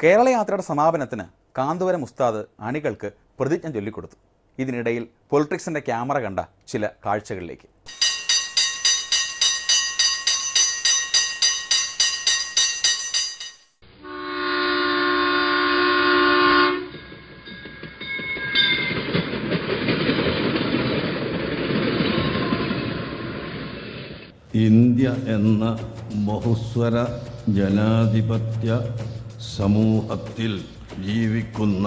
കേരളയാത്രയുടെ സമാപനത്തിന് കാന്തപുരം ഉസ്താദ് അണികൾക്ക് പ്രതിജ്ഞ ചൊല്ലിക്കൊടുത്തു. ഇതിനിടയിൽ പൊളിറ്റിക്സിന്റെ ക്യാമറ കണ്ട ചില കാഴ്ചകളിലേക്ക്. ഇന്ത്യ എന്ന ബഹുസ്വര ജനാധിപത്യ സമൂഹത്തിൽ ജീവിക്കുന്ന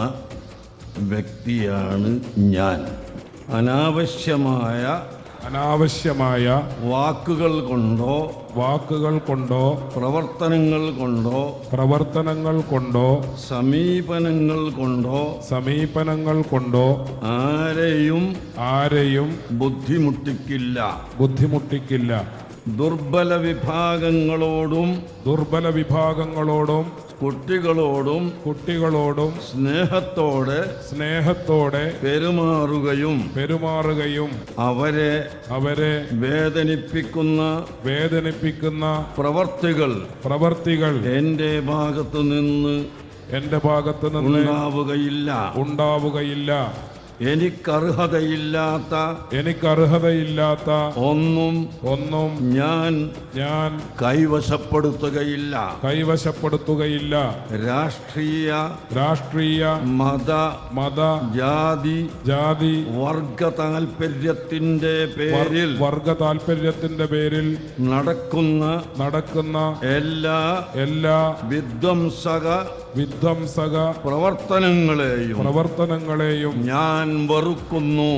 വ്യക്തിയാണ് ഞാൻ. അനാവശ്യമായ വാക്കുകൾ കൊണ്ടോ പ്രവർത്തനങ്ങൾ കൊണ്ടോ സമീപനങ്ങൾ കൊണ്ടോ ആരെയും ബുദ്ധിമുട്ടിക്കില്ല. ദുർബല വിഭാഗങ്ങളോടും കുട്ടികളോടും സ്നേഹത്തോടെ പെരുമാറുകയും അവരെ വേദനിപ്പിക്കുന്ന പ്രവർത്തികൾ എന്റെ ഭാഗത്തു നിന്ന് ഉണ്ടാവുകയില്ല. എനിക്കർഹതയില്ലാത്ത ഒന്നും ഞാൻ കൈവശപ്പെടുത്തുകയില്ല. രാഷ്ട്രീയ മത ജാതി വർഗ താൽപര്യത്തിന്റെ പേരിൽ നടക്കുന്ന എല്ലാ വിധ്വംസക പ്രവർത്തനങ്ങളെയും ഞാൻ വെറുക്കുന്നു.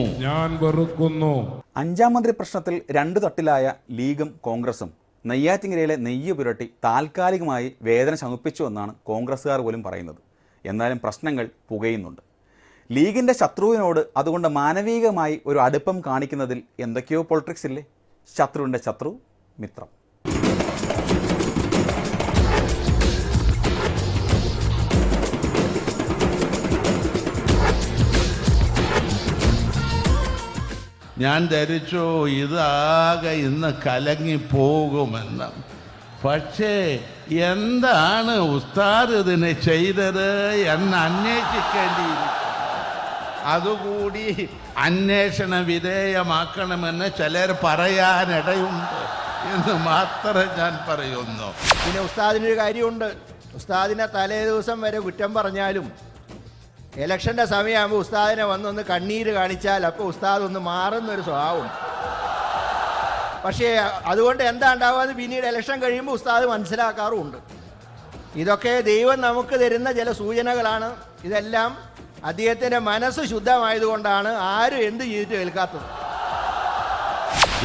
അഞ്ചാം മന്ത്രി പ്രശ്നത്തിൽ രണ്ടു തട്ടിലായ ലീഗും കോൺഗ്രസും നെയ്യാറ്റിൻകരയിലെ നെയ്യ് പുരട്ടി താൽക്കാലികമായി വേദന ശമിപ്പിച്ചു എന്നാണ് കോൺഗ്രസ്സുകാർ പോലും പറയുന്നത്. എന്നാലും പ്രശ്നങ്ങൾ പുകയുന്നുണ്ട്. ലീഗിൻ്റെ ശത്രുവിനോട് അതുകൊണ്ട് മാനവികമായി ഒരു അടുപ്പം കാണിക്കുന്നതിൽ എന്തൊക്കെയോ പൊളിറ്റിക്സ് ഇല്ലേ? ശത്രുവിൻ്റെ ശത്രു മിത്രം. ഞാൻ ധരിച്ചു ഇതാകെ ഇന്ന് കലങ്ങിപ്പോകുമെന്ന്. പക്ഷേ എന്താണ് ഉസ്താദ് ഇതിന് ചെയ്തത് എന്ന് അന്വേഷിക്കേണ്ടിയിരിക്കുന്നു. അതുകൂടി അന്വേഷണ വിധേയമാക്കണമെന്ന് ചിലർ പറയാനിടയുണ്ട് എന്ന് മാത്രമേ ഞാൻ പറയുന്നു. പിന്നെ ഉസ്താദിനൊരു കാര്യമുണ്ട്. ഉസ്താദിനെ തലേ ദിവസം വരെ കുറ്റം പറഞ്ഞാലും ഇലക്ഷൻ്റെ സമയമാകുമ്പോൾ ഉസ്താദിനെ വന്നൊന്ന് കണ്ണീര് കാണിച്ചാൽ അപ്പോൾ ഉസ്താദ് ഒന്ന് മാറുന്നൊരു സ്വഭാവം. പക്ഷേ അതുകൊണ്ട് എന്താ ഉണ്ടാവുക പിന്നീട് ഇലക്ഷൻ കഴിയുമ്പോൾ ഉസ്താദ് മനസ്സിലാക്കാറുമുണ്ട്. ഇതൊക്കെ ദൈവം നമുക്ക് തരുന്ന ചില സൂചനകളാണ്. ഇതെല്ലാം അദ്ദേഹത്തിൻ്റെ മനസ്സ് ശുദ്ധമായതുകൊണ്ടാണ് ആരും എന്ത് ചെയ്തിട്ട് കേൾക്കാത്തത്.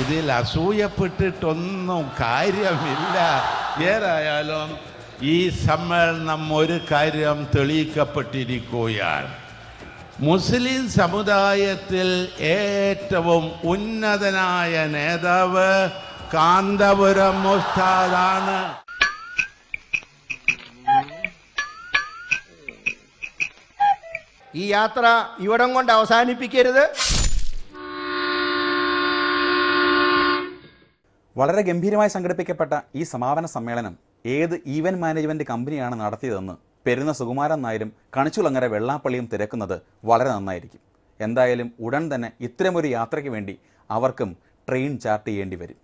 ഇതിൽ അസൂയപ്പെട്ടിട്ടൊന്നും കാര്യമില്ല. ഏതായാലും ഈ സമ്മേളനം ഒരു കാര്യം തെളിയിക്കപ്പെട്ടിരിക്കുകയാണ്. മുസ്ലിം സമുദായത്തിൽ ഏറ്റവും ഉന്നതനായ നേതാവ് കാന്തപുരം ഉസ്താദാണ്. ഈ യാത്ര ഇവിടം കൊണ്ട് അവസാനിപ്പിക്കരുത്. വളരെ ഗംഭീരമായി സംഘടിപ്പിക്കപ്പെട്ട ഈ സമാപന സമ്മേളനം ഏത് ഈവൻറ്റ് മാനേജ്മെൻറ്റ് കമ്പനിയാണ് നടത്തിയതെന്ന് പെരുന്ന സുകുമാരൻ നായരും കണിച്ചുളങ്ങര വെള്ളാപ്പള്ളിയും തിരക്കുന്നത് വളരെ നന്നായിരിക്കും. എന്തായാലും ഉടൻ തന്നെ ഇത്തരമൊരു യാത്രയ്ക്ക് വേണ്ടി അവർക്കും ട്രെയിൻ ചാർട്ട് ചെയ്യേണ്ടി വരും.